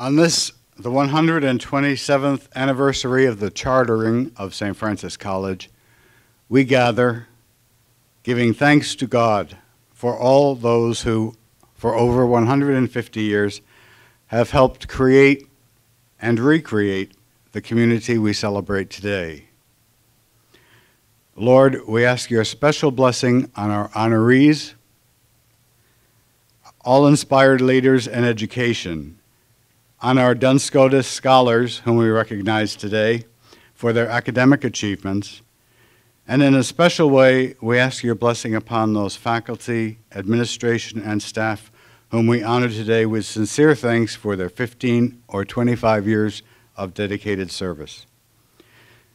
On this, the 127th anniversary of the chartering of St. Francis College, we gather, giving thanks to God for all those who, for over 150 years, have helped create and recreate the community we celebrate today. Lord, we ask your special blessing on our honorees, all inspired leaders in education, on our Duns Scotus scholars, whom we recognize today, for their academic achievements, and in a special way, we ask your blessing upon those faculty, administration, and staff whom we honor today with sincere thanks for their 15 or 25 years of dedicated service.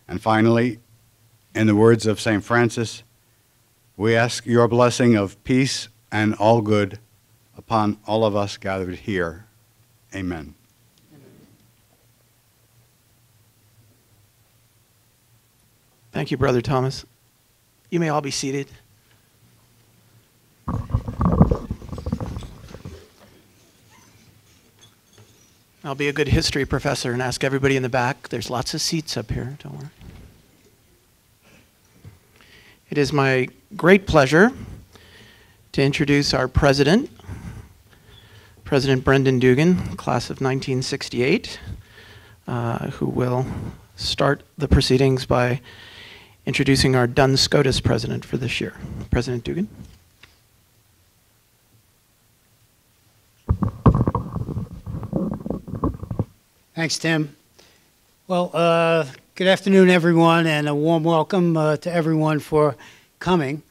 And finally, in the words of St. Francis, we ask your blessing of peace and all good upon all of us gathered here. Amen. Thank you, Brother Thomas. You may all be seated. I'll be a good history professor and ask everybody in the back. There's lots of seats up here, don't worry. It is my great pleasure to introduce our president, President Brendan Dugan, class of 1968, who will start the proceedings by introducing our Duns Scotus president for this year. President Dugan. Thanks, Tim. Well, good afternoon, everyone, and a warm welcome to everyone for coming.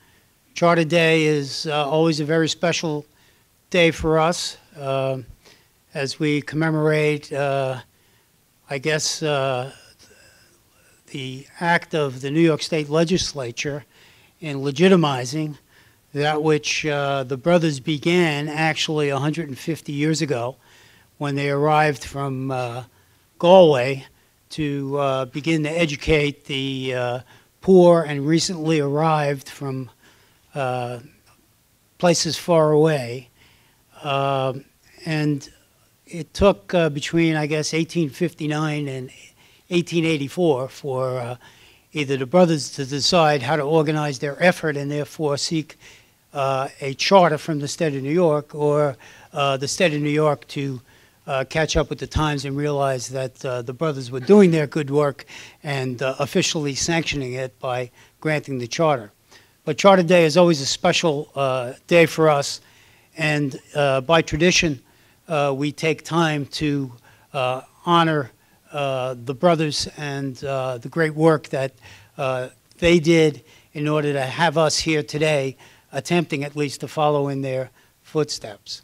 Charter Day is always a very special day for us as we commemorate, I guess, the act of the New York State Legislature in legitimizing that which the brothers began actually 150 years ago when they arrived from Galway to begin to educate the poor and recently arrived from places far away. And it took between, I guess, 1859 and 1884 for either the brothers to decide how to organize their effort and therefore seek a charter from the state of New York, or the state of New York to catch up with the times and realize that the brothers were doing their good work and officially sanctioning it by granting the charter. But Charter Day is always a special day for us, and by tradition we take time to honor the brothers and the great work that they did in order to have us here today attempting at least to follow in their footsteps.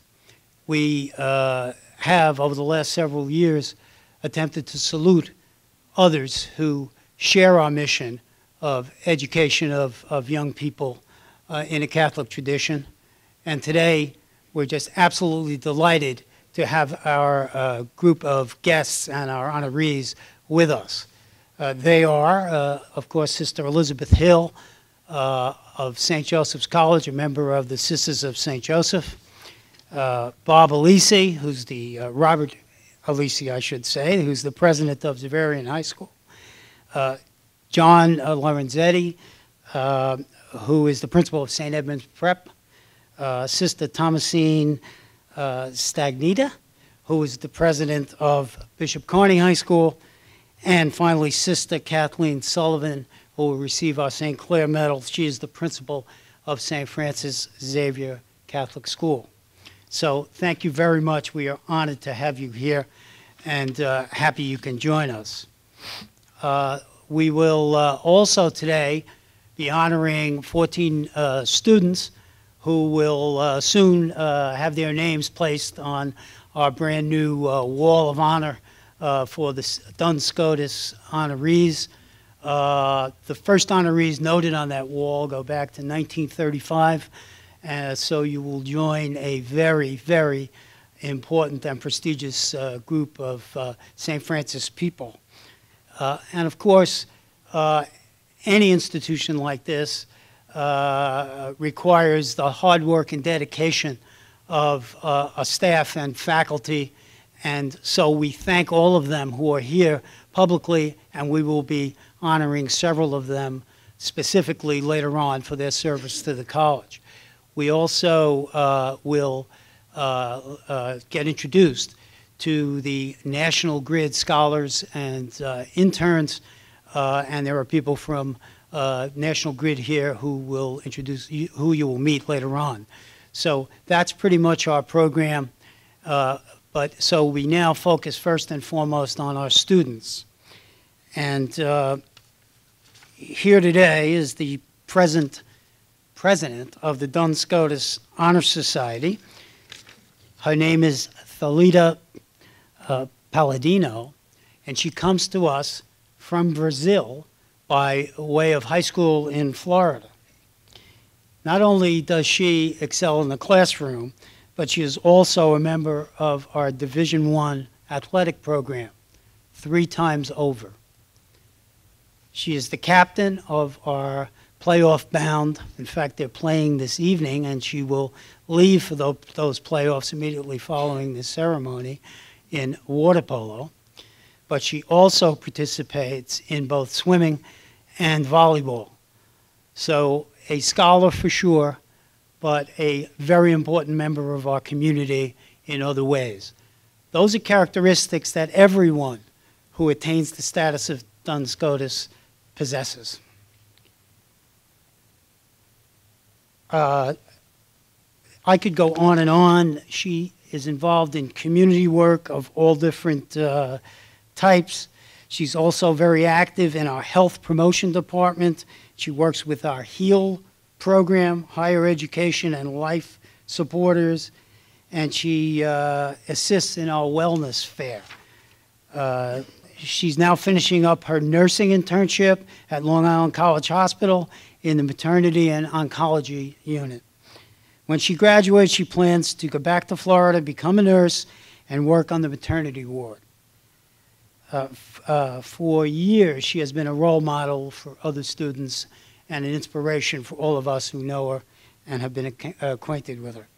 We have, over the last several years, attempted to salute others who share our mission of education of young people in a Catholic tradition. And today, we're just absolutely delighted to have our group of guests and our honorees with us. They are, of course, Sister Elizabeth Hill of St. Joseph's College, a member of the Sisters of St. Joseph. Bob Alisi, who's the Robert Alisi, I should say, who's the president of Xaverian High School. John Lorenzetti, who is the principal of St. Edmund's Prep. Sister Thomasine Stagnita, who is the president of Bishop Kearney High School. And finally, Sister Kathleen Sullivan, who will receive our St. Clair Medal. She is the principal of St. Francis Xavier Catholic School. So thank you very much. We are honored to have you here and happy you can join us. We will also today be honoring 14 students who will soon have their names placed on our brand new Wall of Honor for the Duns Scotus honorees. The first honorees noted on that wall go back to 1935. So you will join a very, very important and prestigious group of St. Francis people. And of course, any institution like this requires the hard work and dedication of a staff and faculty And so we thank all of them who are here publicly, and we will be honoring several of them specifically later on for their service to the college. We also will get introduced to the National Grid scholars and interns, and there are people from National Grid here who will introduce you, who you will meet later on. So that's pretty much our program. But so we now focus first and foremost on our students. And here today is the present president of the Duns Scotus Honor Society. Her name is Thalita Paladino, and she comes to us from Brazil by way of high school in Florida. Not only does she excel in the classroom, but she is also a member of our Division I athletic program 3 times over. She is the captain of our playoff bound. In fact, they're playing this evening, and she will leave for those playoffs immediately following the ceremony in water polo. But she also participates in both swimming and volleyball. So a scholar for sure, but a very important member of our community in other ways. Those are characteristics that everyone who attains the status of Duns Scotus possesses. I could go on and on. She is involved in community work of all different types. She's also very active in our health promotion department. She works with our HEAL program, higher education and life supporters, and she assists in our wellness fair. She's now finishing up her nursing internship at Long Island College Hospital in the maternity and oncology unit. When she graduates, she plans to go back to Florida, become a nurse, and work on the maternity ward. For years, she has been a role model for other students and an inspiration for all of us who know her and have been acquainted with her.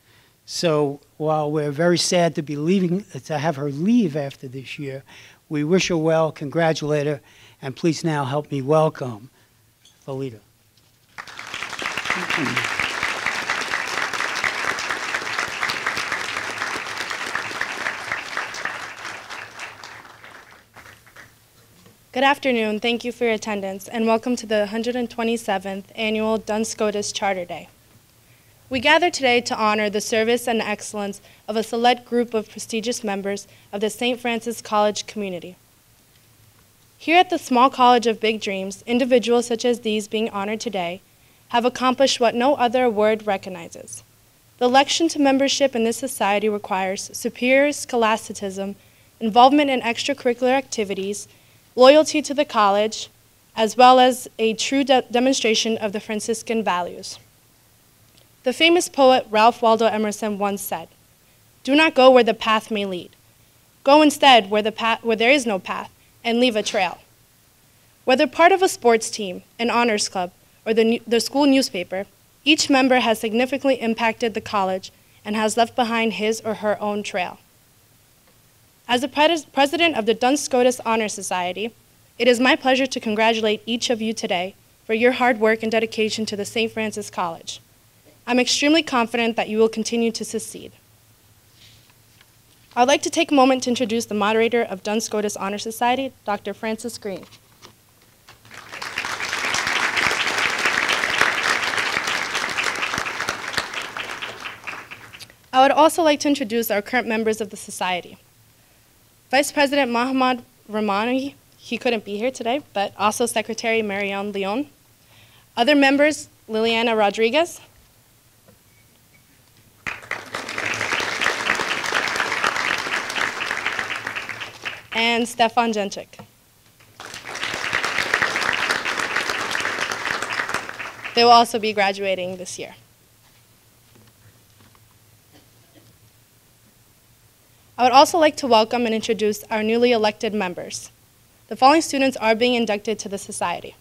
So while we're very sad to be leaving, to have her leave after this year, we wish her well, congratulate her, and please now help me welcome Thalita. Good afternoon. Thank you for your attendance, and welcome to the 127th Annual Duns Scotus Charter Day. We gather today to honor the service and excellence of a select group of prestigious members of the St. Francis College community. Here at the small college of big dreams, individuals such as these being honored today have accomplished what no other award recognizes. The election to membership in this society requires superior scholasticism, involvement in extracurricular activities, loyalty to the college, as well as a true demonstration of the Franciscan values. The famous poet Ralph Waldo Emerson once said, "Do not go where the path may lead. Go instead where there is no path, and leave a trail." Whether part of a sports team, an honors club, or the school newspaper, each member has significantly impacted the college and has left behind his or her own trail. As the president of the Duns Scotus Honor Society, it is my pleasure to congratulate each of you today for your hard work and dedication to the St. Francis College. I'm extremely confident that you will continue to succeed. I'd like to take a moment to introduce the moderator of Duns Scotus Honor Society, Dr. Francis Green. I would also like to introduce our current members of the society. Vice President Mohammad Ramani, he couldn't be here today, but also Secretary Marianne Leon. Other members, Liliana Rodriguez, and Stefan Jenchik. They will also be graduating this year. I would also like to welcome and introduce our newly elected members. The following students are being inducted to the society: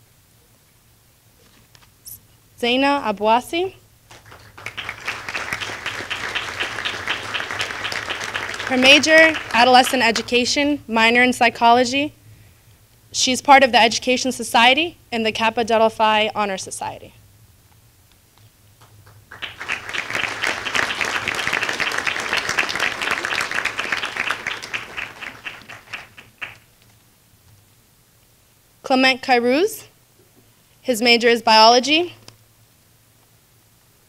Zaina Abouassi, Her major, adolescent education, minor in psychology. She's part of the Education Society and the Kappa Delta Phi Honor Society. Clement Cairuz, his major is biology,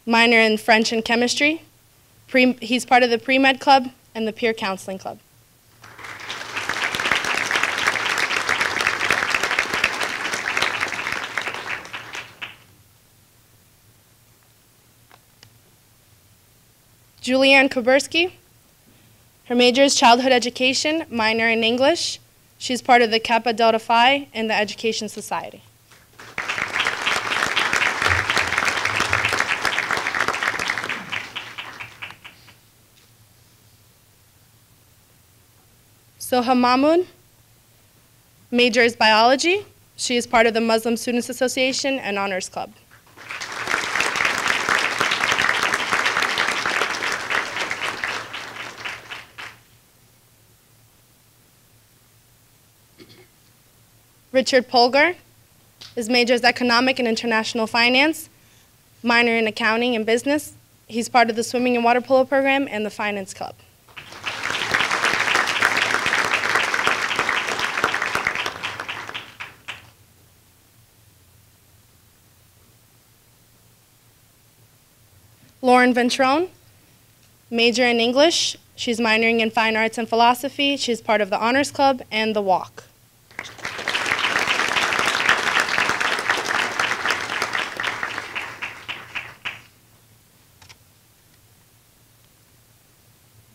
minor in French and chemistry. He's part of the pre-med club and the peer counseling club. Julianne Kuberski, her major is childhood education, minor in English. She's part of the Kappa Delta Phi and the Education Society. Soha Mahmood, major is biology. She is part of the Muslim Students Association and Honors Club. Richard Polgar, his major is economic and international finance, minor in accounting and business. He's part of the swimming and water polo program and the finance club. Lauren Ventrone, major in English. She's minoring in fine arts and philosophy. She's part of the honors club and the walk.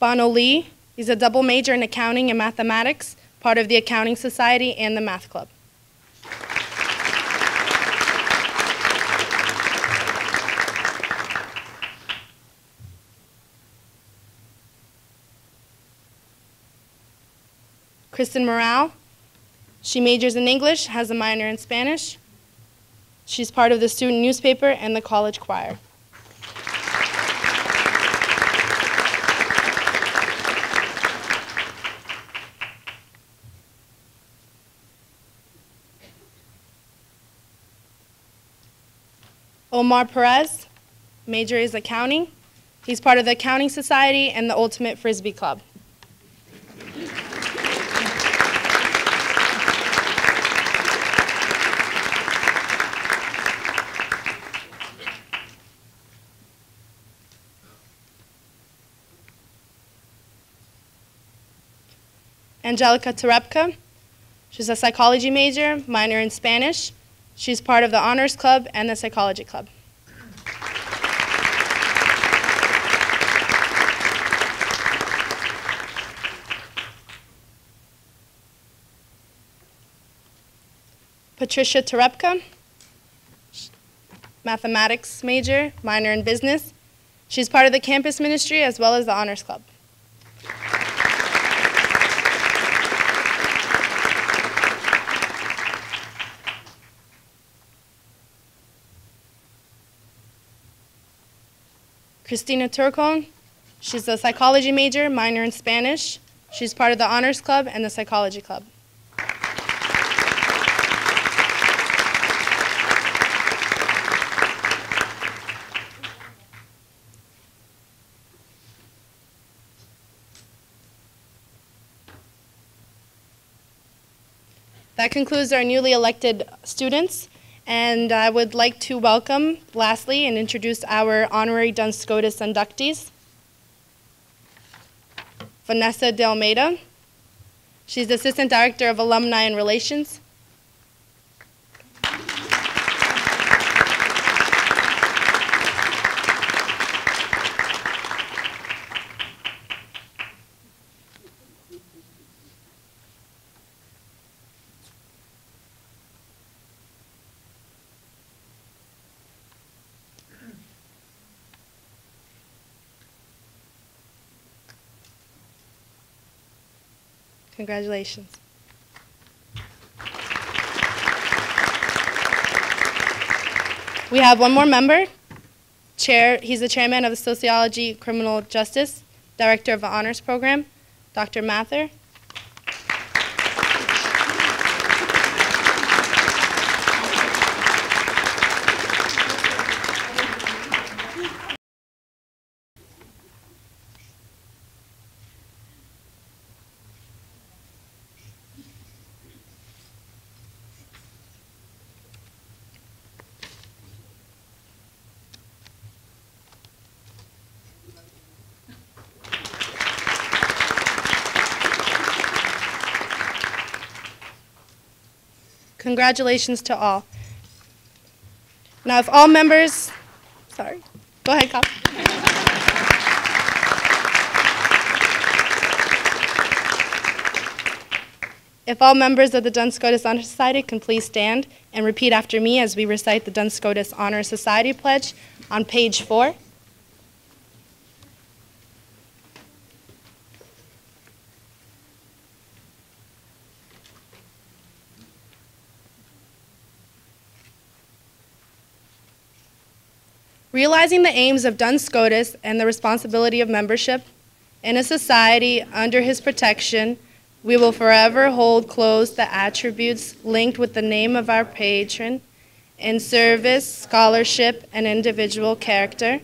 Bono Lee, he's a double major in accounting and mathematics, part of the Accounting Society and the Math Club. Kristen Morale, she majors in English, has a minor in Spanish. She's part of the student newspaper and the college choir. Omar Perez, major is accounting. He's part of the Accounting Society and the Ultimate Frisbee Club. Angelica Terepka, she's a psychology major, minor in Spanish. She's part of the Honors Club and the Psychology Club. Patricia Terepka, mathematics major, minor in business. She's part of the campus ministry as well as the Honors Club. Christina Turcone, she's a psychology major, minor in Spanish. She's part of the Honors Club and the Psychology Club. That concludes our newly elected students. And I would like to welcome, lastly, and introduce our honorary Duns Scotus inductees. Vanessa De Almeida. She's the Assistant Director of Alumni and Relations. Congratulations. We have one more member. He's the chairman of the Sociology Criminal Justice, director of the Honors Program, Dr. Mather. Congratulations to all. Now, if all members, sorry, go ahead, Colin. If all members of the Duns Scotus Honor Society can please stand and repeat after me as we recite the Duns Scotus Honor Society pledge on page 4. Realizing the aims of Duns Scotus and the responsibility of membership in a society under his protection, we will forever hold close the attributes linked with the name of our patron in service, scholarship, and individual character.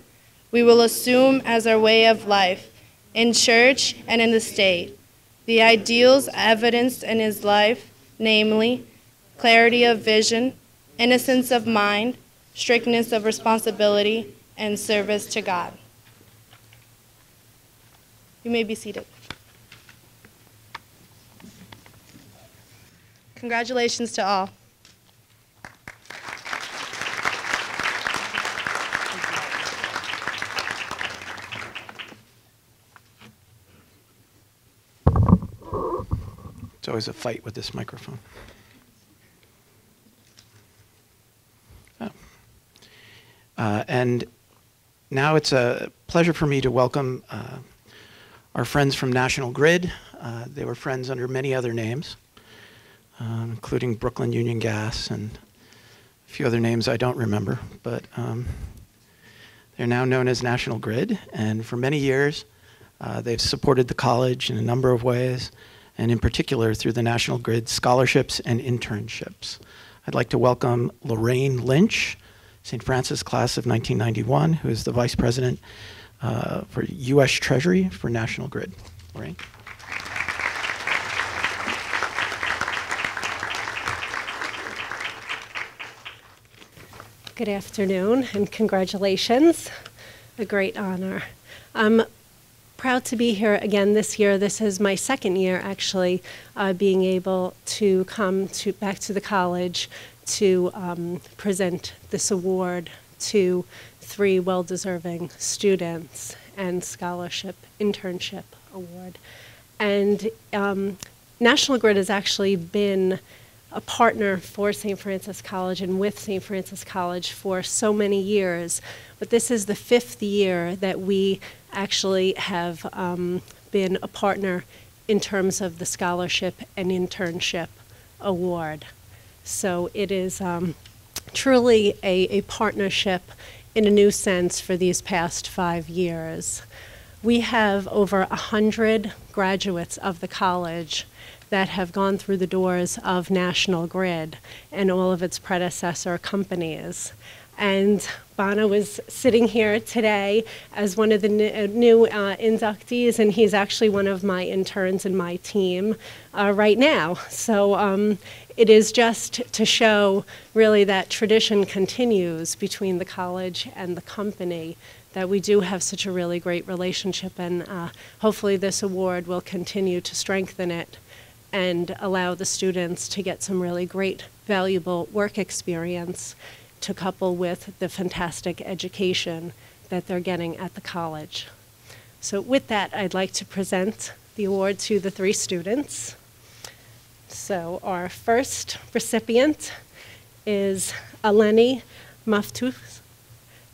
We will assume as our way of life in church and in the state the ideals evidenced in his life, namely clarity of vision, innocence of mind, strictness of responsibility, and service to God. You may be seated. Congratulations to all. It's always a fight with this microphone. And now it's a pleasure for me to welcome our friends from National Grid. They were friends under many other names, including Brooklyn Union Gas and a few other names I don't remember, but they're now known as National Grid. And for many years, they've supported the college in a number of ways, and in particular through the National Grid scholarships and internships. I'd like to welcome Lorraine Lynch, St. Francis class of 1991, who is the Vice President for U.S. Treasury for National Grid. Lorraine. Good afternoon and congratulations. A great honor. I'm proud to be here again this year. This is my second year actually being able to come back to the college to present this award to 3 well-deserving students and scholarship internship award. And National Grid has actually been a partner for St. Francis College and with St. Francis College for so many years, but this is the 5th year that we actually have been a partner in terms of the scholarship and internship award. So it is truly a partnership in a new sense for these past 5 years. We have over 100 graduates of the college that have gone through the doors of National Grid and all of its predecessor companies. And Bono was sitting here today as one of the new inductees, and he's actually one of my interns in my team right now. So it is just to show really that tradition continues between the college and the company, that we do have such a really great relationship, and hopefully this award will continue to strengthen it and allow the students to get some really great, valuable work experience to couple with the fantastic education that they're getting at the college. So with that, I'd like to present the award to the 3 students. So our first recipient is Eleni Maftus.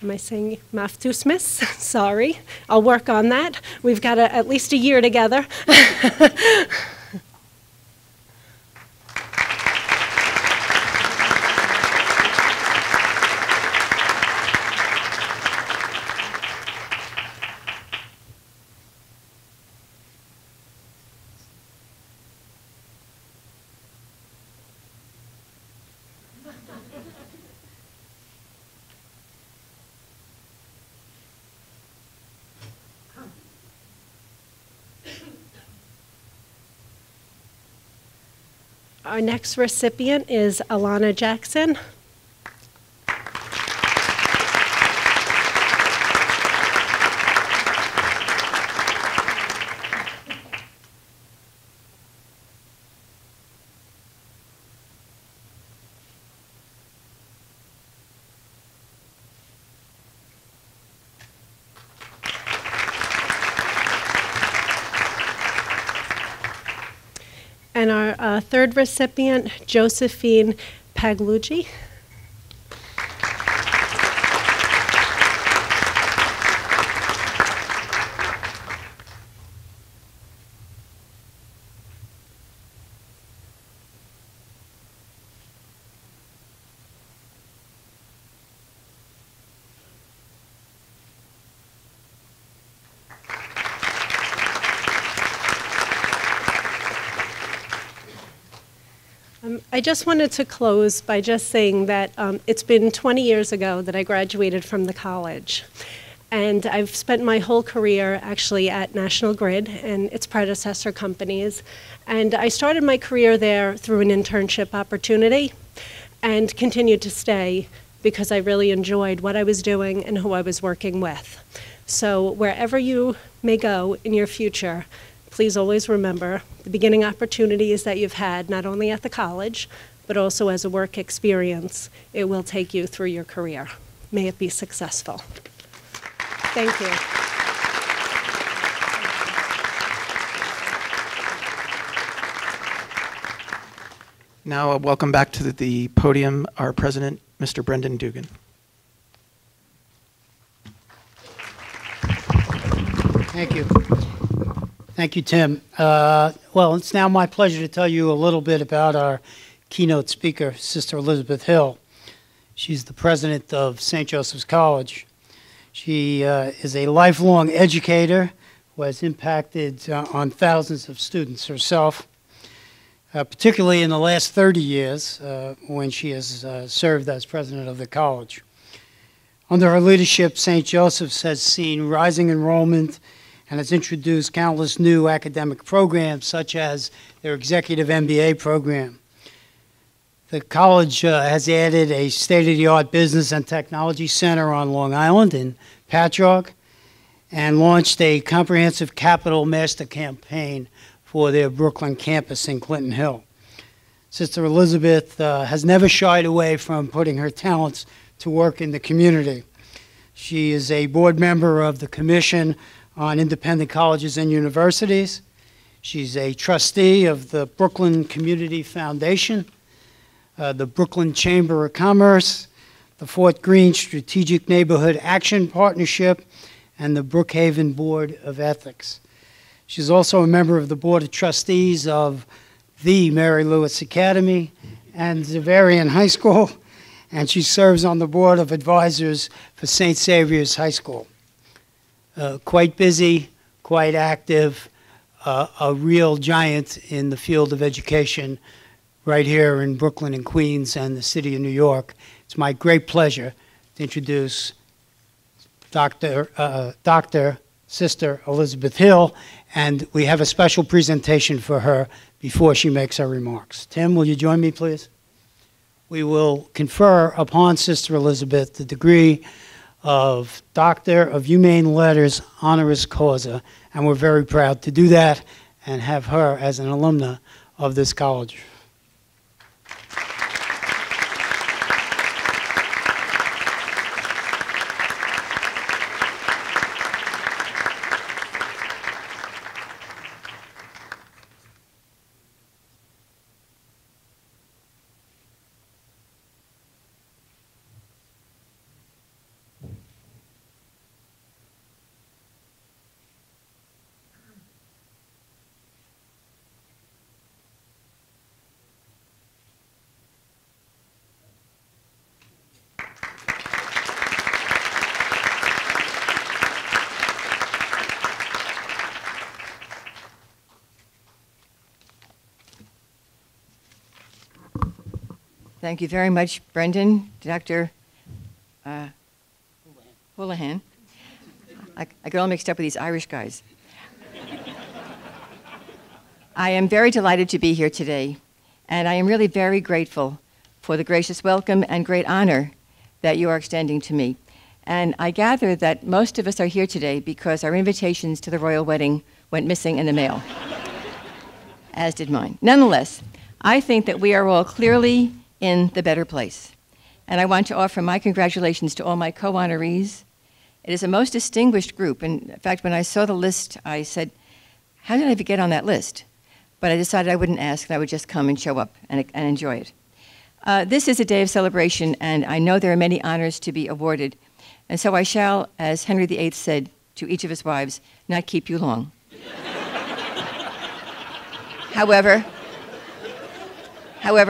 Am I saying Maftusmis? Sorry, I'll work on that. We've got at least a year together. Our next recipient is Alana Jackson. And our third recipient, Josephine Paglucci. I just wanted to close by just saying that it's been 20 years ago that I graduated from the college. And I've spent my whole career actually at National Grid and its predecessor companies. And I started my career there through an internship opportunity and continued to stay because I really enjoyed what I was doing and who I was working with. So wherever you may go in your future, please always remember the beginning opportunities that you've had, not only at the college, but also as a work experience. It will take you through your career. May it be successful. Thank you. Now, welcome back to the podium, our president, Mr. Brendan Dugan. Thank you. Thank you, Tim. Well, it's now my pleasure to tell you a little bit about our keynote speaker, Sister Elizabeth Hill. She's the president of St. Joseph's College. She is a lifelong educator who has impacted on thousands of students herself, particularly in the last 30 years when she has served as president of the college. Under her leadership, St. Joseph's has seen rising enrollment and has introduced countless new academic programs, such as their executive MBA program. The college has added a state-of-the-art business and technology center on Long Island in Patchogue and launched a comprehensive capital master campaign for their Brooklyn campus in Clinton Hill. Sister Elizabeth has never shied away from putting her talents to work in the community. She is a board member of the Commission on Independent Colleges and Universities. She's a trustee of the Brooklyn Community Foundation, the Brooklyn Chamber of Commerce, the Fort Greene Strategic Neighborhood Action Partnership, and the Brookhaven Board of Ethics. She's also a member of the Board of Trustees of the Mary Lewis Academy and Xaverian High School, and she serves on the Board of Advisors for St. Saviour's High School. Quite busy, quite active, a real giant in the field of education right here in Brooklyn and Queens and the city of New York. It's my great pleasure to introduce Dr. Sister Elizabeth Hill, and we have a special presentation for her before she makes her remarks. Tim, will you join me, please? We will confer upon Sister Elizabeth the degree of Doctor of Humane Letters honoris causa, and we're very proud to do that and have her as an alumna of this college. Thank you very much, Brendan, Dr. Houlihan. I get all mixed up with these Irish guys. I am very delighted to be here today And I am really very grateful for the gracious welcome and great honor that you are extending to me. And I gather that most of us are here today because our invitations to the royal wedding went missing in the mail, as did mine. Nonetheless, I think that we are all clearly in the better place. And I want to offer my congratulations to all my co-honorees. It is a most distinguished group. And in fact, when I saw the list, I said, how did I ever get on that list? But I decided I wouldn't ask, and I would just come and show up and enjoy it. This is a day of celebration, and I know there are many honors to be awarded. And so I shall, as Henry VIII said to each of his wives, not keep you long. However,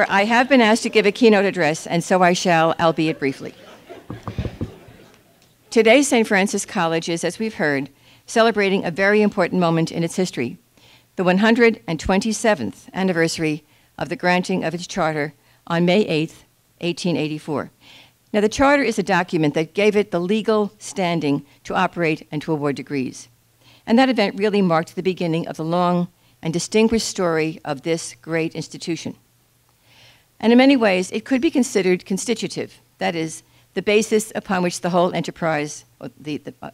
I have been asked to give a keynote address, and so I shall, albeit briefly. Today, St. Francis College is, as we've heard, celebrating a very important moment in its history, the 127th anniversary of the granting of its charter on May 8th, 1884. Now, the charter is a document that gave it the legal standing to operate and to award degrees. And that event really marked the beginning of the long and distinguished story of this great institution. And in many ways, it could be considered constitutive, that is, the basis upon which the whole enterprise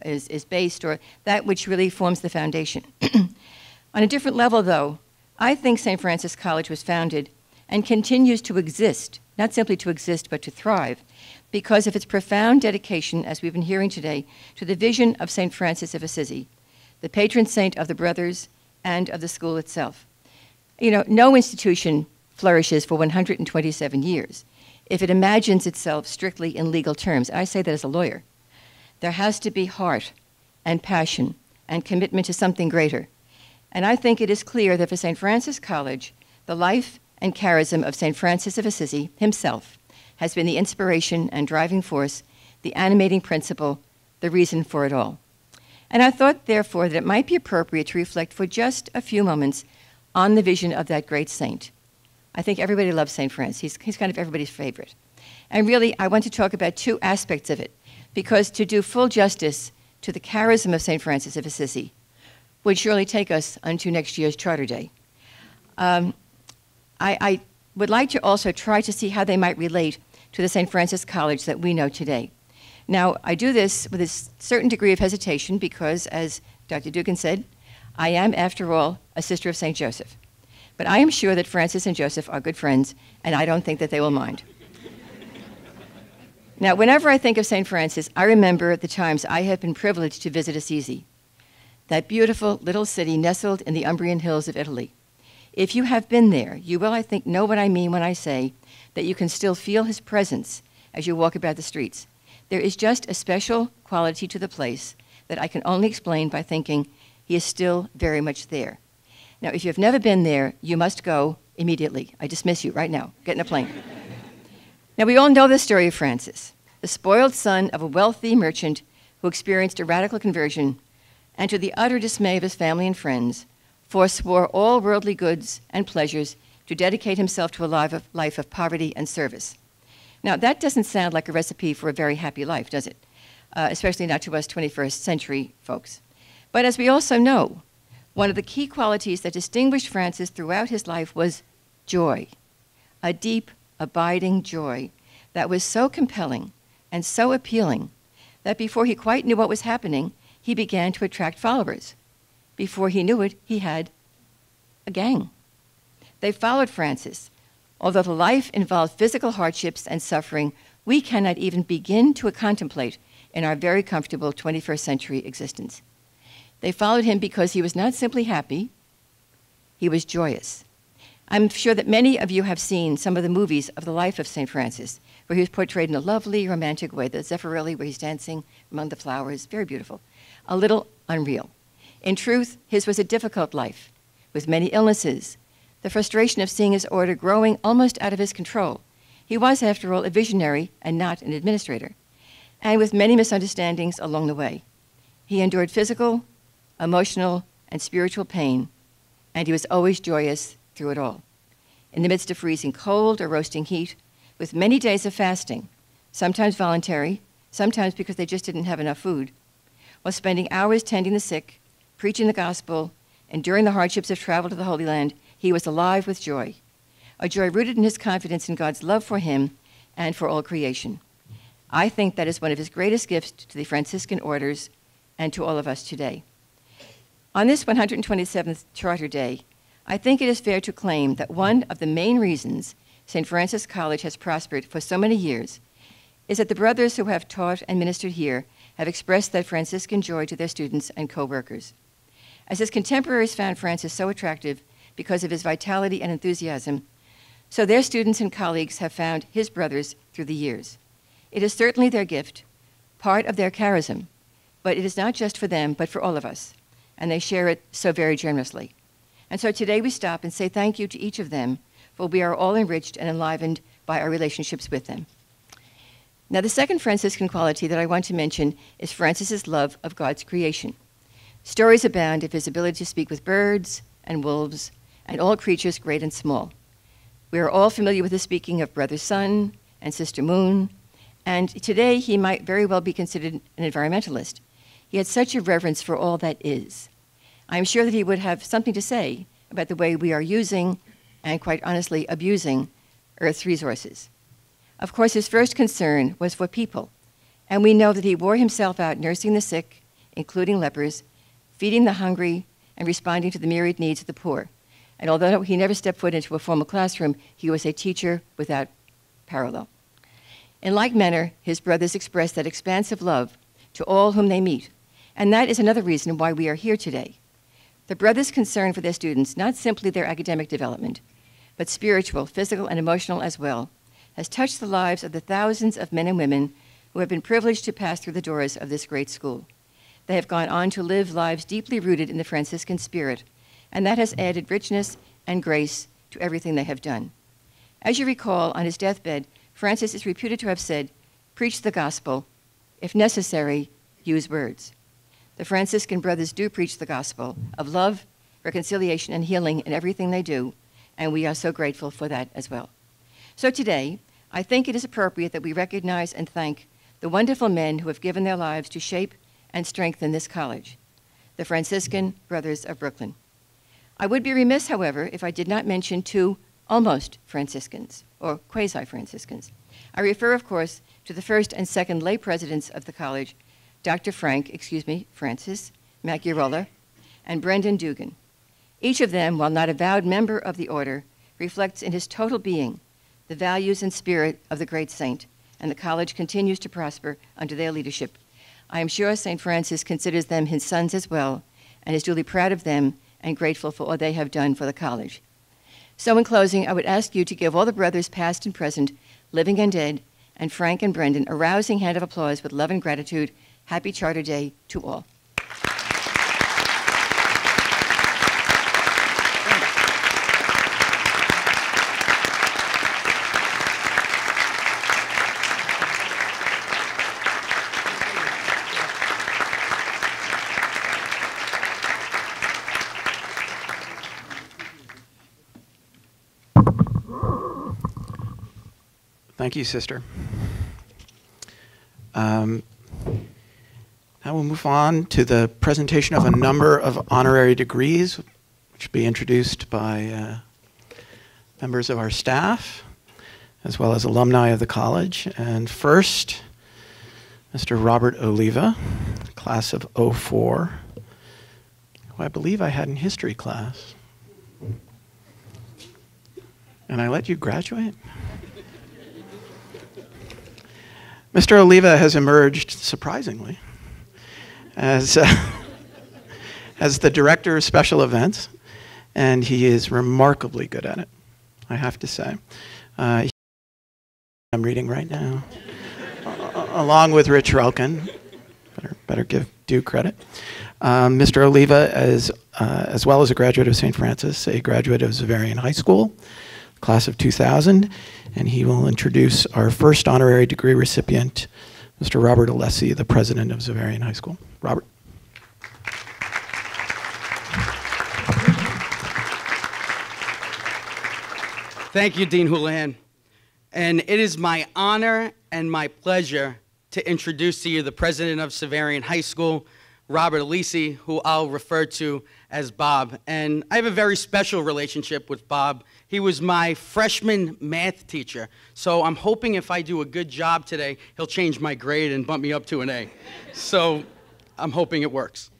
is based, or that which really forms the foundation. On a different level, though, I think St. Francis College was founded and continues to exist, not simply to exist, but to thrive, because of its profound dedication, as we've been hearing today, to the vision of St. Francis of Assisi, the patron saint of the brothers and of the school itself. You know, no institution flourishes for 127 years if it imagines itself strictly in legal terms. I say that as a lawyer. There has to be heart and passion and commitment to something greater. And I think it is clear that for St. Francis College, the life and charism of St. Francis of Assisi himself has been the inspiration and driving force, the animating principle, the reason for it all. And I thought, therefore, that it might be appropriate to reflect for just a few moments on the vision of that great saint. I think everybody loves St. Francis. He's kind of everybody's favorite. And really, I want to talk about two aspects of it, because to do full justice to the charism of St. Francis of Assisi would surely take us unto next year's Charter Day. I would like to also try to see how they might relate to the St. Francis College that we know today. Now, I do this with a certain degree of hesitation because, as Dr. Dugan said, I am, after all, a sister of St. Joseph. But I am sure that Francis and Joseph are good friends, and I don't think that they will mind. Now, whenever I think of St. Francis, I remember the times I have been privileged to visit Assisi, that beautiful little city nestled in the Umbrian hills of Italy. If you have been there, you will, I think, know what I mean when I say that you can still feel his presence as you walk about the streets. There is just a special quality to the place that I can only explain by thinking he is still very much there. Now, if you have never been there, you must go immediately. I dismiss you right now. Get in a plane. Now, we all know the story of Francis, the spoiled son of a wealthy merchant who experienced a radical conversion and, to the utter dismay of his family and friends, forswore all worldly goods and pleasures to dedicate himself to a life of poverty and service. Now, that doesn't sound like a recipe for a very happy life, does it? Especially not to us 21st century folks. But as we also know, one of the key qualities that distinguished Francis throughout his life was joy, a deep, abiding joy that was so compelling and so appealing that before he quite knew what was happening, he began to attract followers. Before he knew it, he had a gang. They followed Francis. Although the life involved physical hardships and suffering we cannot even begin to contemplate in our very comfortable 21st century existence. They followed him because he was not simply happy, he was joyous. I'm sure that many of you have seen some of the movies of the life of St. Francis, where he was portrayed in a lovely, romantic way, the Zeffirelli, where he's dancing among the flowers, very beautiful, a little unreal. In truth, his was a difficult life, with many illnesses, the frustration of seeing his order growing almost out of his control. He was, after all, a visionary and not an administrator, and with many misunderstandings along the way. He endured physical, emotional, and spiritual pain, and he was always joyous through it all. In the midst of freezing cold or roasting heat, with many days of fasting, sometimes voluntary, sometimes because they just didn't have enough food, while spending hours tending the sick, preaching the gospel, enduring the hardships of travel to the Holy Land, he was alive with joy. a joy rooted in his confidence in God's love for him and for all creation. I think that is one of his greatest gifts to the Franciscan orders and to all of us today. On this 127th Charter Day, I think it is fair to claim that one of the main reasons St. Francis College has prospered for so many years is that the brothers who have taught and ministered here have expressed that Franciscan joy to their students and co-workers. As his contemporaries found Francis so attractive because of his vitality and enthusiasm, so their students and colleagues have found his brothers through the years. It is certainly their gift, part of their charism, but it is not just for them, but for all of us, and they share it so very generously. And so today we stop and say thank you to each of them, for we are all enriched and enlivened by our relationships with them. Now, the second Franciscan quality that I want to mention is Francis's love of God's creation. Stories abound of his ability to speak with birds and wolves and all creatures great and small. We are all familiar with the speaking of Brother Sun and Sister Moon, and today he might very well be considered an environmentalist. He had such a reverence for all that is. I am sure that he would have something to say about the way we are using and, quite honestly, abusing Earth's resources. Of course, his first concern was for people, and we know that he wore himself out nursing the sick, including lepers, feeding the hungry, and responding to the myriad needs of the poor. And although he never stepped foot into a formal classroom, he was a teacher without parallel. In like manner, his brothers expressed that expansive love to all whom they meet, and that is another reason why we are here today. The brothers' concern for their students, not simply their academic development, but spiritual, physical, and emotional as well, has touched the lives of the thousands of men and women who have been privileged to pass through the doors of this great school. They have gone on to live lives deeply rooted in the Franciscan spirit, and that has added richness and grace to everything they have done. As you recall, on his deathbed, Francis is reputed to have said, "Preach the gospel. If necessary, use words." The Franciscan brothers do preach the gospel of love, reconciliation, and healing in everything they do, and we are so grateful for that as well. So today, I think it is appropriate that we recognize and thank the wonderful men who have given their lives to shape and strengthen this college, the Franciscan Brothers of Brooklyn. I would be remiss, however, if I did not mention two almost Franciscans, or quasi-Franciscans. I refer, of course, to the first and second lay presidents of the college, Dr. Francis Macchiarola, and Brendan Dugan. Each of them, while not a vowed member of the order, reflects in his total being the values and spirit of the great saint, and the college continues to prosper under their leadership. I am sure St. Francis considers them his sons as well, and is duly proud of them and grateful for all they have done for the college. So in closing, I would ask you to give all the brothers past and present, living and dead, and Frank and Brendan a rousing hand of applause with love and gratitude. Happy Charter Day to all. Thank you, sister. Now we'll move on to the presentation of a number of honorary degrees, which will be introduced by members of our staff, as well as alumni of the college. And first, Mr. Robert Oliva, class of '04, who I believe I had in history class. And I let you graduate? Mr. Oliva has emerged, surprisingly, as the Director of Special Events, and he is remarkably good at it, I have to say. I'm reading right now, along with Rich Relkin. Better give due credit. Mr. Oliva is, as well as a graduate of St. Francis, a graduate of Xaverian High School, class of 2000, and he will introduce our first honorary degree recipient, Mr. Robert Alessi, the president of Xaverian High School. Robert. Thank you, Dean Houlihan. And it is my honor and my pleasure to introduce to you the president of Xaverian High School, Robert Alisi, who I'll refer to as Bob. And I have a very special relationship with Bob. He was my freshman math teacher. So I'm hoping if I do a good job today, he'll change my grade and bump me up to an A. So I'm hoping it works.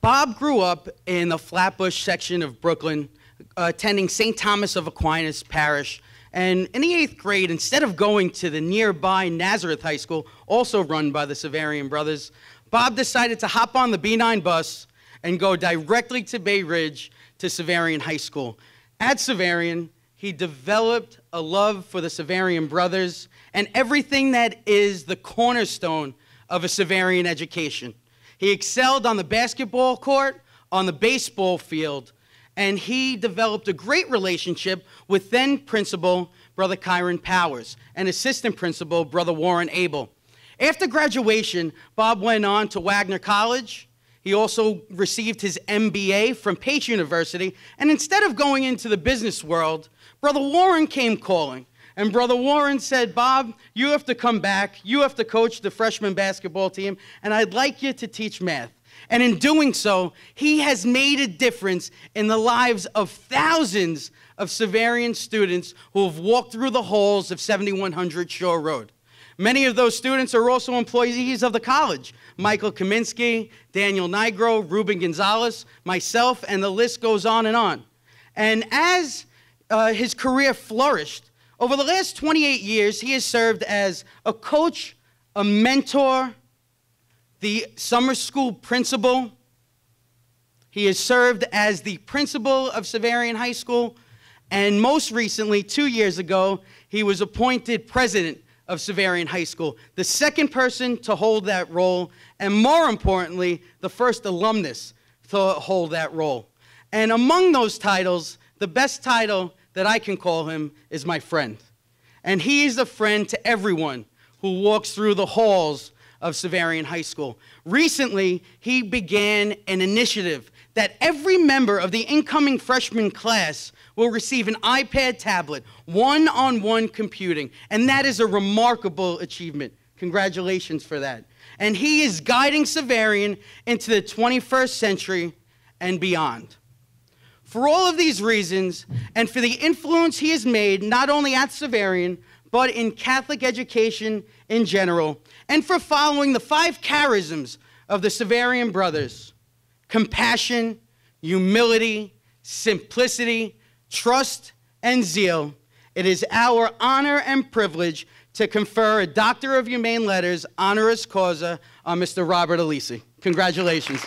Bob grew up in the Flatbush section of Brooklyn, attending St. Thomas of Aquinas Parish. And in the 8th grade, instead of going to the nearby Nazareth High School, also run by the Severian brothers, Bob decided to hop on the B9 bus and go directly to Bay Ridge to Severian High School. At Severian, he developed a love for the Severian brothers and everything that is the cornerstone of a Severian education. He excelled on the basketball court, on the baseball field, and he developed a great relationship with then principal, Brother Kyron Powers, and assistant principal, Brother Warren Abel. After graduation, Bob went on to Wagner College. He also received his MBA from Pace University, and instead of going into the business world, Brother Warren came calling. And Brother Warren said, Bob, you have to come back. You have to coach the freshman basketball team, and I'd like you to teach math. And in doing so, he has made a difference in the lives of thousands of Severian students who have walked through the halls of 7100 Shore Road. Many of those students are also employees of the college. Michael Kaminsky, Daniel Nigro, Ruben Gonzalez, myself, and the list goes on and on. And as his career flourished, over the last 28 years, he has served as a coach, a mentor, the summer school principal. He has served as the principal of Severian High School, and most recently, 2 years ago, he was appointed president of Severian High School, the second person to hold that role, and more importantly, the first alumnus to hold that role. And among those titles, the best title that I can call him is my friend. And he is a friend to everyone who walks through the halls of Severian High School. Recently, he began an initiative that every member of the incoming freshman class will receive an iPad tablet, one-on-one computing, and that is a remarkable achievement. Congratulations for that. And he is guiding Severian into the 21st century and beyond. For all of these reasons, and for the influence he has made, not only at Severian, but in Catholic education in general, and for following the 5 charisms of the Severian brothers: compassion, humility, simplicity, trust, and zeal, it is our honor and privilege to confer a Doctor of Humane Letters honoris causa on Mr. Robert Alisi. Congratulations.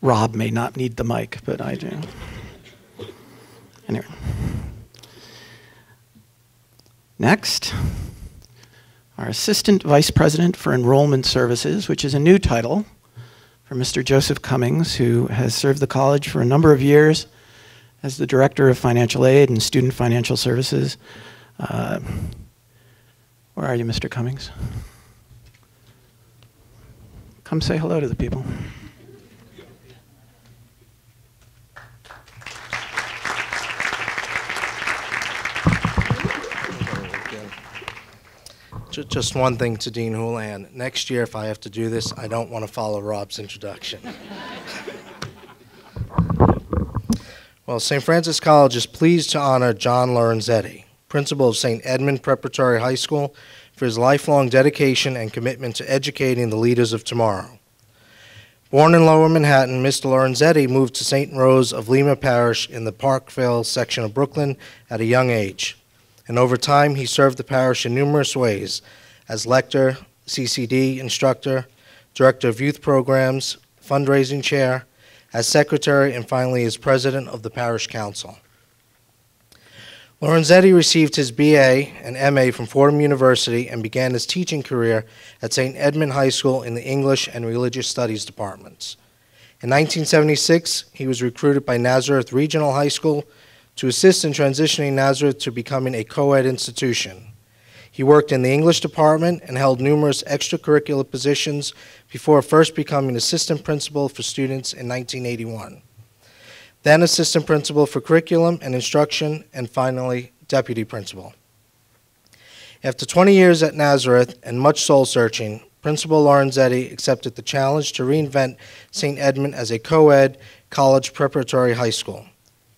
Rob may not need the mic, but I do. Anyway. Next, our Assistant Vice President for Enrollment Services, which is a new title for Mr. Joseph Cummings, who has served the college for a number of years as the Director of Financial Aid and Student Financial Services. Where are you, Mr. Cummings? Come say hello to the people. Just one thing to Dean Houlihan. Next year, if I have to do this, I don't want to follow Rob's introduction. Well, St. Francis College is pleased to honor John Lorenzetti, principal of St. Edmund Preparatory High School, for his lifelong dedication and commitment to educating the leaders of tomorrow. Born in Lower Manhattan, Mr. Lorenzetti moved to St. Rose of Lima Parish in the Parkville section of Brooklyn at a young age. And over time, he served the parish in numerous ways as lector, CCD instructor, director of youth programs, fundraising chair, as secretary, and finally as president of the parish council. Lorenzetti received his BA and MA from Fordham University and began his teaching career at St. Edmund High School in the English and Religious Studies departments. In 1976, he was recruited by Nazareth Regional High School to assist in transitioning Nazareth to becoming a co-ed institution. He worked in the English department and held numerous extracurricular positions before first becoming assistant principal for students in 1981. Then assistant principal for curriculum and instruction, and finally deputy principal. After 20 years at Nazareth and much soul-searching, Principal Lorenzetti accepted the challenge to reinvent St. Edmund as a co-ed college preparatory high school.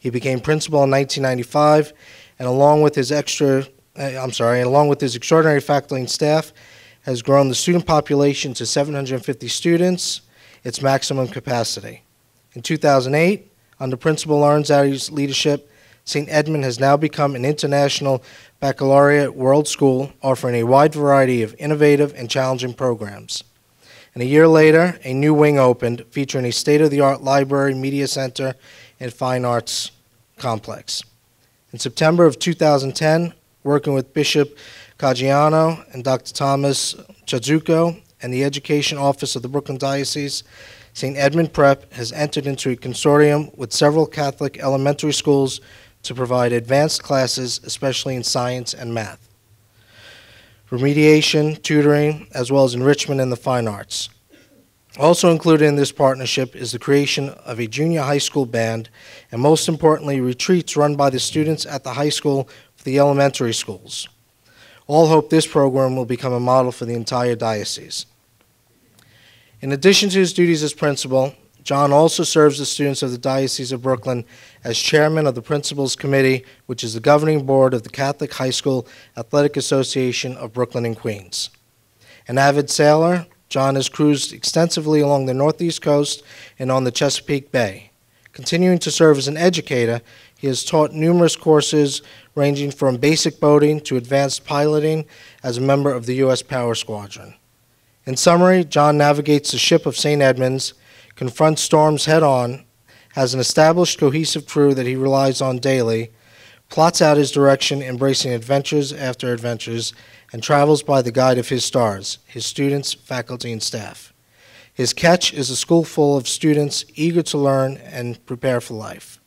He became principal in 1995, and along with his extraordinary faculty and staff, has grown the student population to 750 students, its maximum capacity. In 2008, under Principal Lorenzetti's leadership, St. Edmund has now become an international baccalaureate world school offering a wide variety of innovative and challenging programs. And a year later, a new wing opened featuring a state-of-the-art library, media center, and fine arts complex. In September of 2010, working with Bishop Caggiano and Dr. Thomas Chazuko and the Education Office of the Brooklyn Diocese, St. Edmund Prep has entered into a consortium with several Catholic elementary schools to provide advanced classes, especially in science and math, remediation, tutoring, as well as enrichment in the fine arts. Also included in this partnership is the creation of a junior high school band, and most importantly, retreats run by the students at the high school for the elementary schools. All hope this program will become a model for the entire diocese. In addition to his duties as principal, John also serves the students of the Diocese of Brooklyn as chairman of the Principals Committee, which is the governing board of the Catholic High School Athletic Association of Brooklyn and Queens. An avid sailor, John has cruised extensively along the Northeast coast and on the Chesapeake Bay. Continuing to serve as an educator, he has taught numerous courses ranging from basic boating to advanced piloting as a member of the U.S. Power Squadron. In summary, John navigates the ship of St. Edmunds, confronts storms head-on, has an established cohesive crew that he relies on daily, plots out his direction, embracing adventures after adventures, and travels by the guide of his stars, his students, faculty, and staff. His catch is a school full of students eager to learn and prepare for life.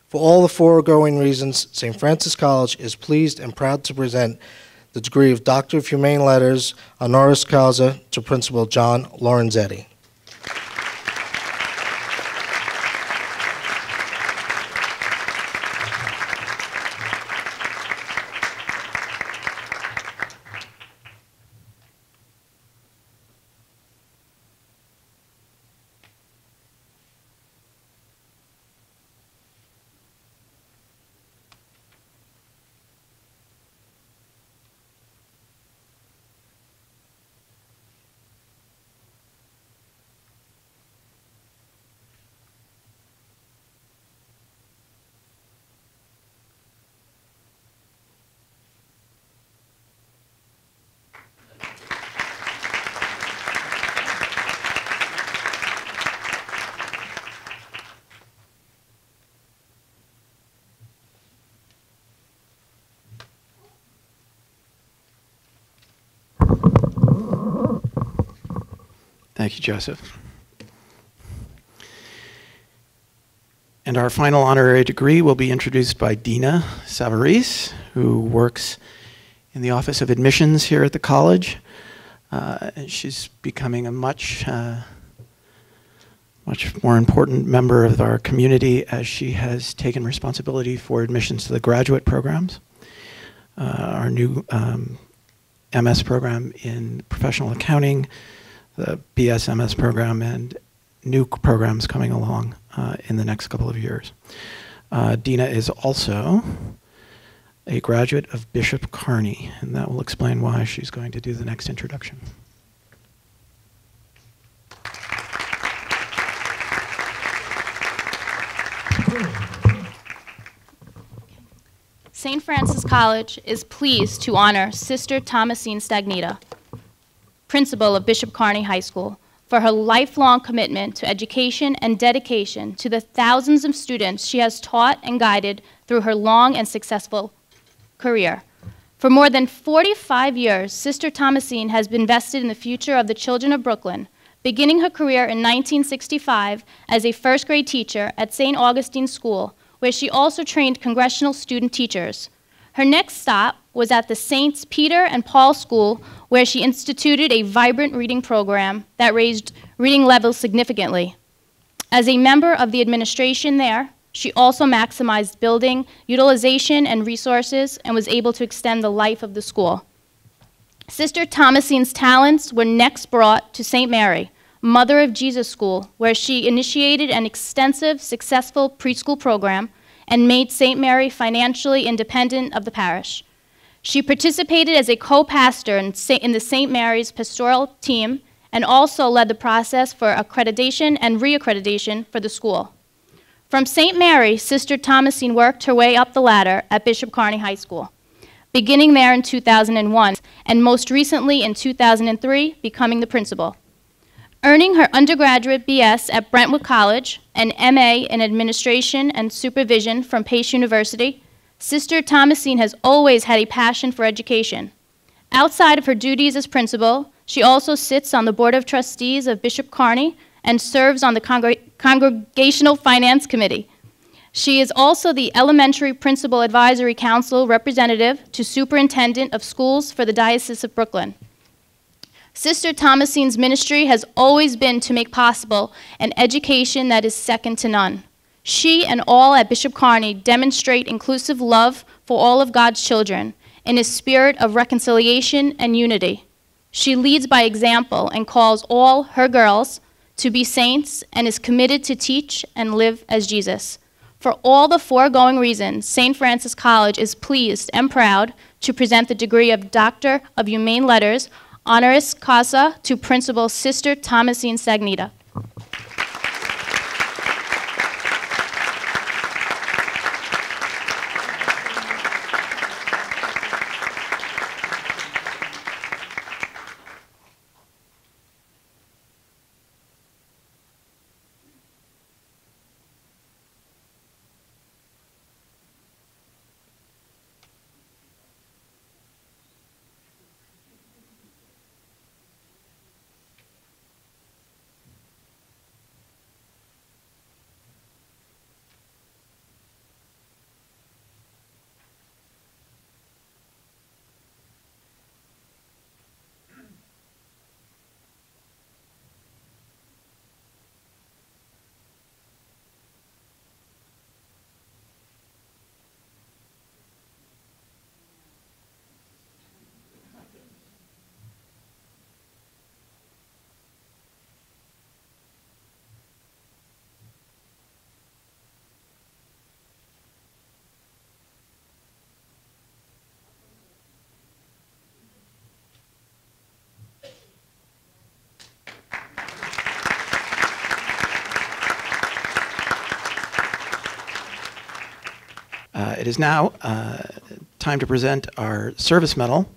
For all the foregoing reasons, St. Francis College is pleased and proud to present the degree of Doctor of Humane Letters, honoris causa, to Principal John Lorenzetti. Thank you, Joseph. And our final honorary degree will be introduced by Dina Savarese, who works in the Office of Admissions here at the college. She's becoming a much more important member of our community as she has taken responsibility for admissions to the graduate programs. Our new MS program in professional accounting, the BS-MS program, and new programs coming along in the next couple of years. Dina is also a graduate of Bishop Kearney, and that will explain why she's going to do the next introduction. St. Francis College is pleased to honor Sister Thomasine Stagnita, principal of Bishop Kearny High School, for her lifelong commitment to education and dedication to the thousands of students she has taught and guided through her long and successful career. For more than 45 years, Sister Thomasine has been vested in the future of the children of Brooklyn, beginning her career in 1965 as a first-grade teacher at St. Augustine School, where she also trained congressional student teachers. Her next stop was at the Saints Peter and Paul School, where she instituted a vibrant reading program that raised reading levels significantly. As a member of the administration there, she also maximized building, utilization, and resources, and was able to extend the life of the school. Sister Thomasine's talents were next brought to St. Mary, Mother of Jesus School, where she initiated an extensive, successful preschool program and made St. Mary financially independent of the parish. She participated as a co-pastor in the St. Mary's pastoral team and also led the process for accreditation and reaccreditation for the school. From St. Mary, Sister Thomasine worked her way up the ladder at Bishop Kearny High School, beginning there in 2001, and most recently in 2003, becoming the principal. Earning her undergraduate BS at Brentwood College and MA in Administration and Supervision from Pace University, Sister Thomasine has always had a passion for education. Outside of her duties as principal, she also sits on the Board of Trustees of Bishop Kearny and serves on the Congregational Finance Committee. She is also the Elementary Principal Advisory Council representative to Superintendent of Schools for the Diocese of Brooklyn. Sister Thomasine's ministry has always been to make possible an education that is second to none. She and all at Bishop Kearny demonstrate inclusive love for all of God's children in a spirit of reconciliation and unity. She leads by example and calls all her girls to be saints and is committed to teach and live as Jesus. For all the foregoing reasons, St. Francis College is pleased and proud to present the degree of Doctor of Humane Letters, honoris causa, to Principal Sister Thomasine Stagnita. It is now time to present our service medal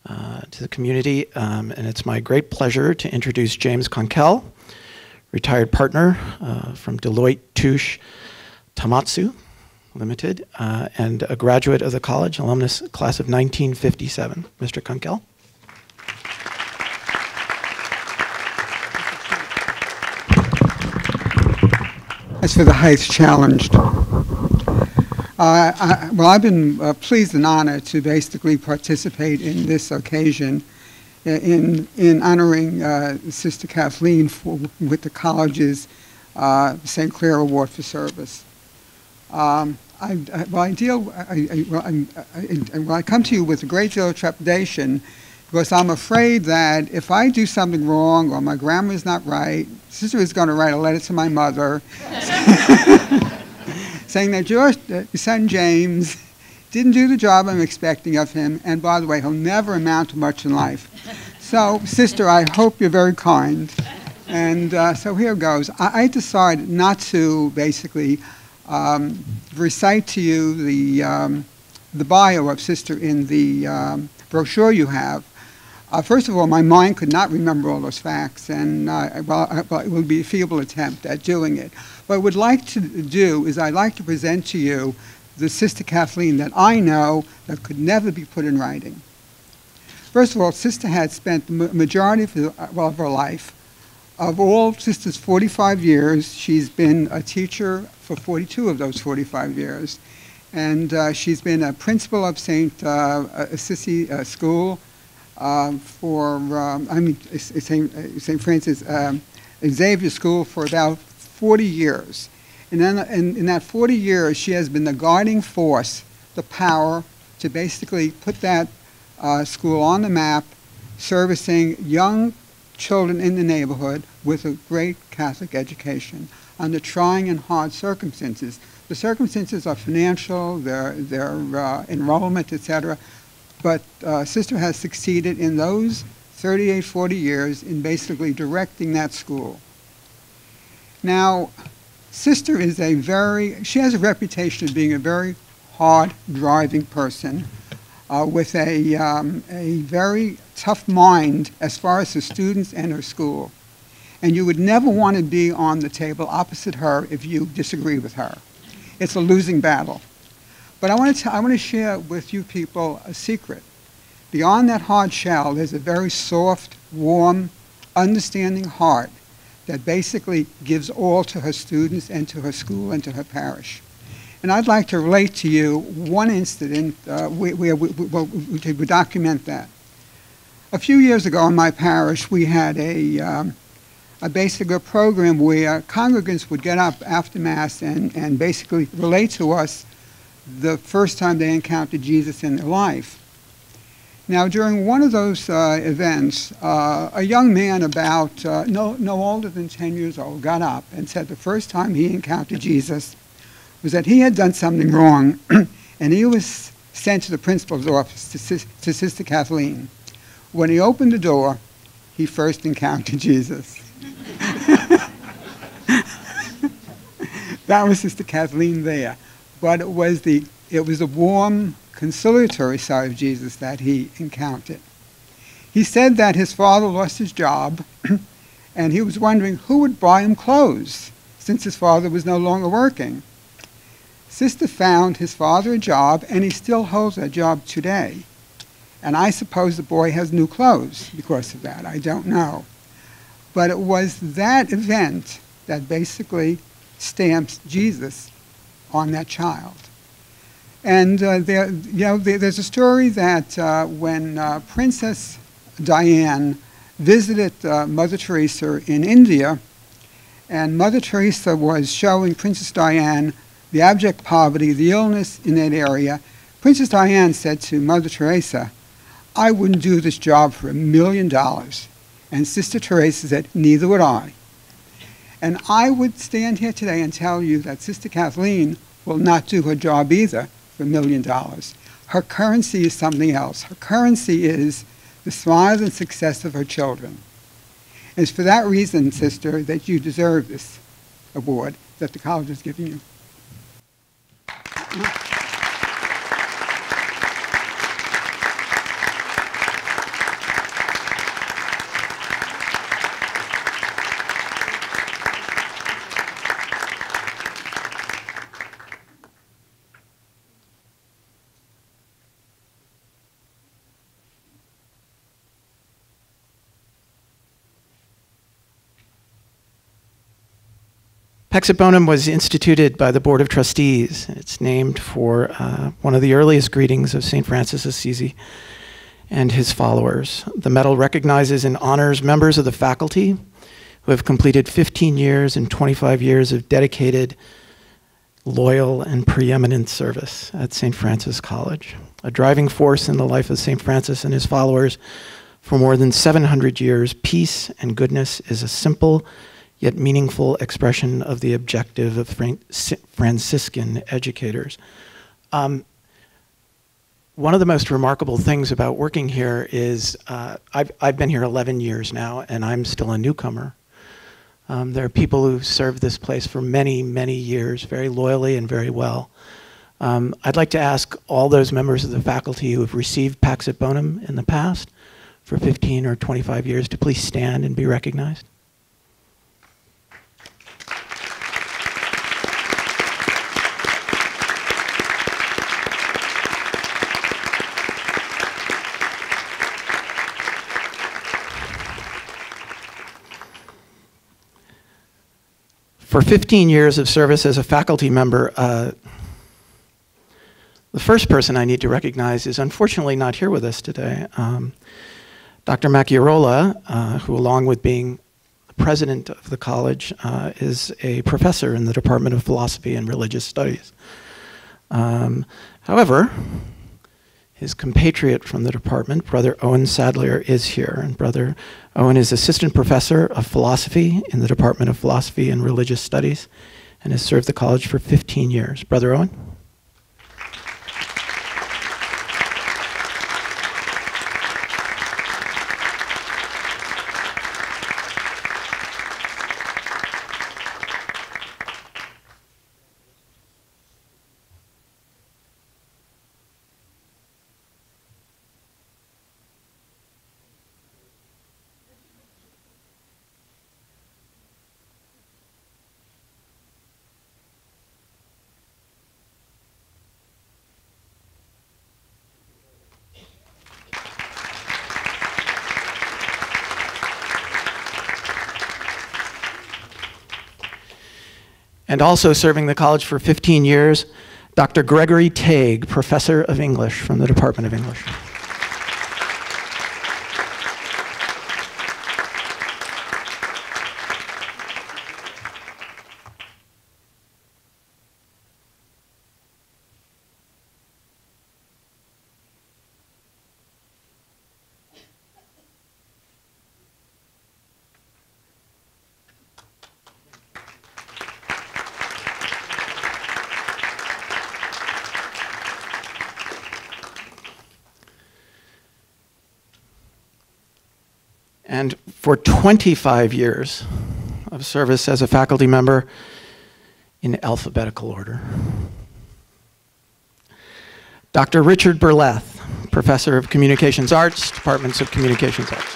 to the community, and it's my great pleasure to introduce James Konkel, retired partner from Deloitte Touche Tohmatsu Limited, and a graduate of the college, alumnus class of 1957. Mr. Konkel. As for the heights challenged, well, I've been pleased and honored to basically participate in this occasion in honoring Sister Kathleen with the college's St. Clair Award for Service. I come to you with a great deal of trepidation because I'm afraid that if I do something wrong or my grammar's not right, Sister is going to write a letter to my mother saying that your son James didn't do the job I'm expecting of him, and by the way, he'll never amount to much in life. So, Sister, I hope you're very kind. And so here goes. I decided not to basically recite to you the bio of Sister in the brochure you have, first of all, my mind could not remember all those facts, and it will be a feeble attempt at doing it. What I would like to do is I'd like to present to you the Sister Kathleen that I know that could never be put in writing. First of all, Sister had spent the majority of her life. Of all Sister's 45 years, she's been a teacher for 42 of those 45 years. And she's been a principal of St. Assisi School St. Francis Xavier School for about 40 years. And then in that 40 years, she has been the guiding force, the power to basically put that school on the map, servicing young children in the neighborhood with a great Catholic education under trying and hard circumstances. The circumstances are financial, their enrollment, etc. But Sister has succeeded in those 38, 40 years in basically directing that school. Now, Sister is she has a reputation of being a very hard driving person with a very tough mind as far as her students and her school. And you would never want to be on the table opposite her if you disagree with her. It's a losing battle. But I want to share with you people a secret. Beyond that hard shell, there's a very soft, warm, understanding heart that basically gives all to her students and to her school and to her parish. And I'd like to relate to you one incident where we document that. A few years ago in my parish, we had a program where congregants would get up after Mass and basically relate to us the first time they encountered Jesus in their life. Now, during one of those events, a young man about no older than 10 years old got up and said the first time he encountered Jesus was that he had done something wrong, and he was sent to the principal's office, to Sister Kathleen. When he opened the door, he first encountered Jesus. That was Sister Kathleen there. But it was the warm, conciliatory side of Jesus that he encountered. He said that his father lost his job, and he was wondering who would buy him clothes, since his father was no longer working. Sister found his father a job, and he still holds that job today. And I suppose the boy has new clothes because of that. I don't know. But it was that event that basically stamps Jesus on that child. And there's a story that when Princess Diane visited Mother Teresa in India, and Mother Teresa was showing Princess Diane the abject poverty, the illness in that area, Princess Diane said to Mother Teresa, "I wouldn't do this job for $1 million." And Sister Teresa said, "Neither would I." And I would stand here today and tell you that Sister Kathleen will not do her job either for $1 million. Her currency is something else. Her currency is the smiles and success of her children. And it's for that reason, Sister, that you deserve this award that the college is giving you. Pax Bonum was instituted by the Board of Trustees. It's named for one of the earliest greetings of St. Francis Assisi and his followers. The medal recognizes and honors members of the faculty who have completed 15 years and 25 years of dedicated, loyal, and preeminent service at St. Francis College. A driving force in the life of St. Francis and his followers for more than 700 years, peace and goodness is a simple yet meaningful expression of the objective of Franciscan educators. One of the most remarkable things about working here is I've been here 11 years now, and I'm still a newcomer. There are people who served this place for many, many years, very loyally and very well. I'd like to ask all those members of the faculty who have received Pax et Bonum in the past for 15 or 25 years to please stand and be recognized. For 15 years of service as a faculty member, the first person I need to recognize is unfortunately not here with us today. Dr. Macchiarola, who along with being the president of the college, is a professor in the Department of Philosophy and Religious Studies. However, his compatriot from the department, Brother Owen Sadler, is here. And Brother Owen is assistant professor of philosophy in the Department of Philosophy and Religious Studies and has served the college for 15 years. Brother Owen? And also serving the college for 15 years, Dr. Gregory Tague, professor of English from the Department of English. And for 25 years of service as a faculty member in alphabetical order. Dr. Richard Berleth, professor of Communications Arts, Departments of Communications Arts.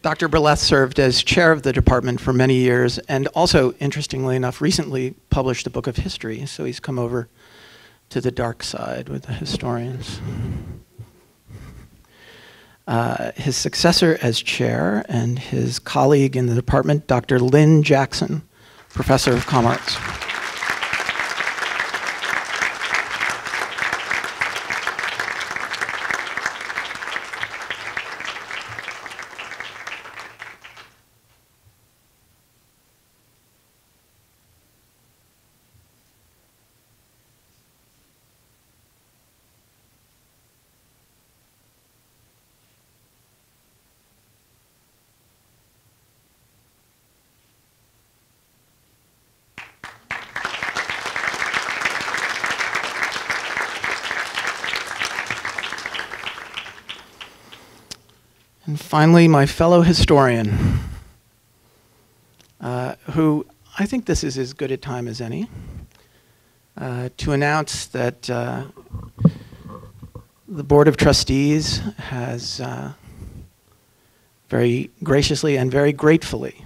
Dr. Berleth served as chair of the department for many years and also, interestingly enough, recently published a book of history, so he's come over to the dark side with the historians. His successor as chair and his colleague in the department, Dr. Lynn Jackson, professor of Com Arts. And finally, my fellow historian, who I think this is as good a time as any, to announce that the Board of Trustees has very graciously and very gratefully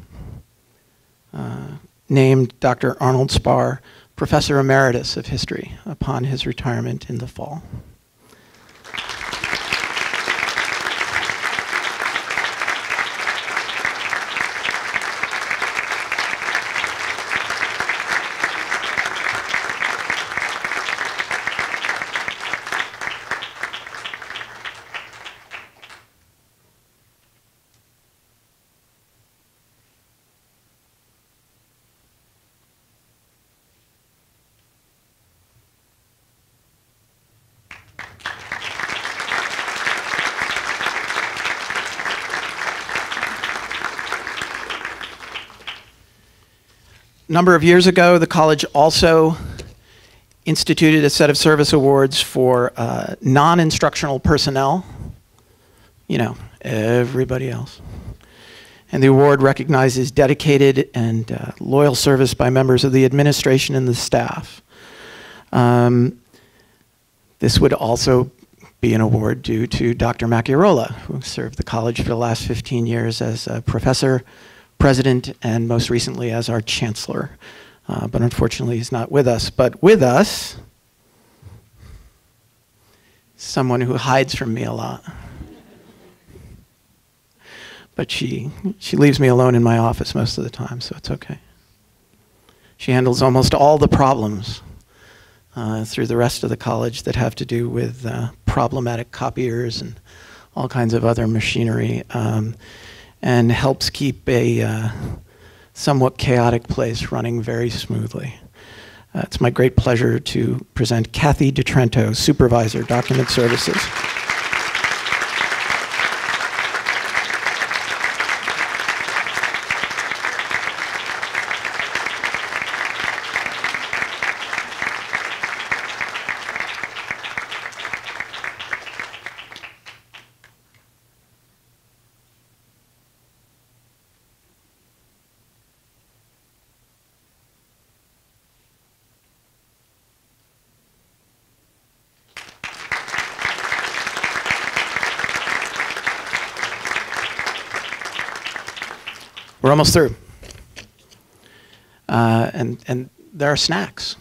named Dr. Arnold Spar Professor Emeritus of History upon his retirement in the fall. number of years ago, the college also instituted a set of service awards for non-instructional personnel, you know, everybody else. And the award recognizes dedicated and loyal service by members of the administration and the staff. This would also be an award due to Dr. Macchiarola, who served the college for the last 15 years as a professor, president, and most recently as our chancellor. But unfortunately, he's not with us. But with us, someone who hides from me a lot. But she leaves me alone in my office most of the time, so it's okay. She handles almost all the problems through the rest of the college that have to do with problematic copiers and all kinds of other machinery, and helps keep a somewhat chaotic place running very smoothly. It's my great pleasure to present Kathy DeTrento, Supervisor, Document Services. We're almost through. And there are snacks.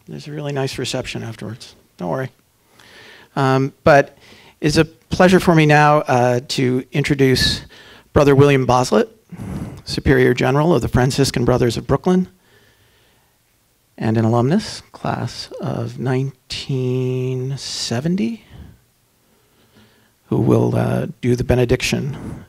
There's a really nice reception afterwards. Don't worry. But it's a pleasure for me now to introduce Brother William Boslett, Superior General of the Franciscan Brothers of Brooklyn, and an alumnus, class of 1970, who will do the benediction.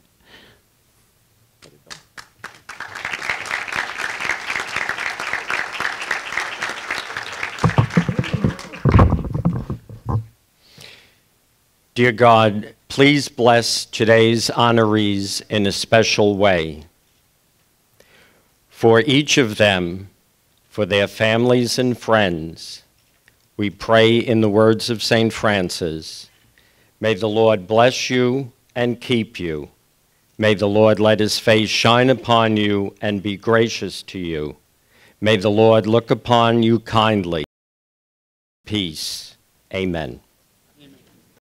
Dear God, please bless today's honorees in a special way. For each of them, for their families and friends, we pray in the words of St. Francis, may the Lord bless you and keep you. May the Lord let his face shine upon you and be gracious to you. May the Lord look upon you kindly. Peace. Amen.